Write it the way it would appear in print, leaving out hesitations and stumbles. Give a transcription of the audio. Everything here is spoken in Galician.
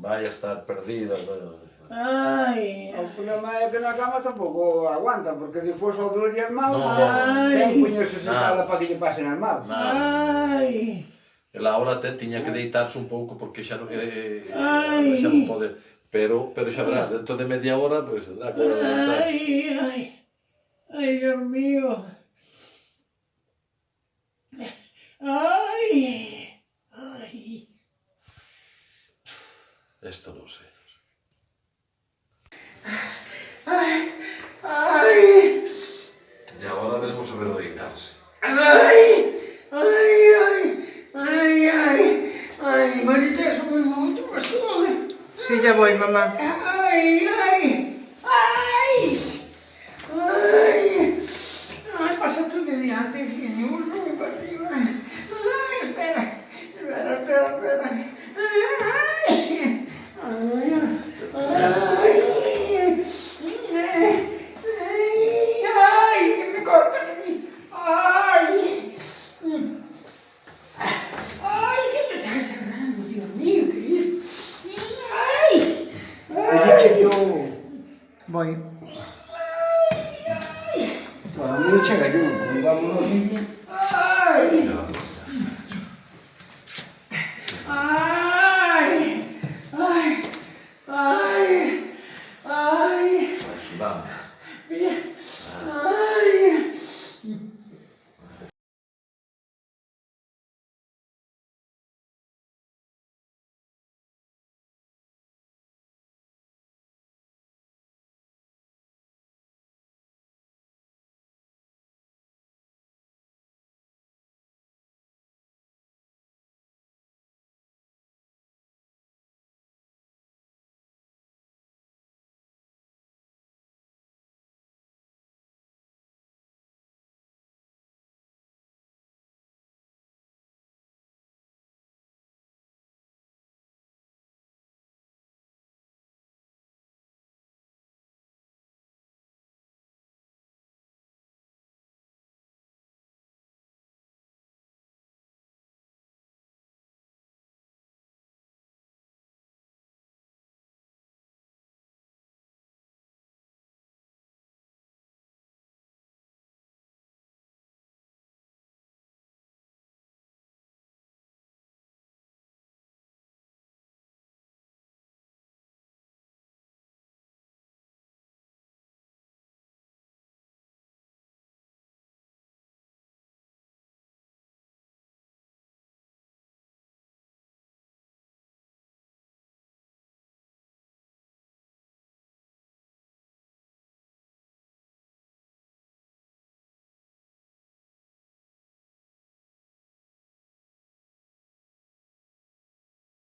vai a estar perdida. Ai. O problema é que na cama tampouco aguanta, porque despois o dor as maus, Ai. ten que poñerse sentada para que lle pasen as maus. Ai. Ela ahora tiña que deitarse un pouco porque xa non pode. Pero xa verás, dentro de media hora, pois, dá que deitarse. Ai. Ai, Dios mío. Ai. Ai. Esto non sei. Ai. E agora veremos a ver o deitarse. Ai. Ai, ai. Ai, ai. Ai, Marita, eso me moito bastante. Sí, ya voy, mamá. Ai, ai. Ai. Ai. Ai, pasa tú de diante, filho. Eu sou para arriba. Ai, espera. Espera. Ai. Ai. Ai, que me cortas aquí. Ai. Ai, que me estás sangrando, Dios mío, querido. Ai. Voy. Para mí chega yo, vámonos.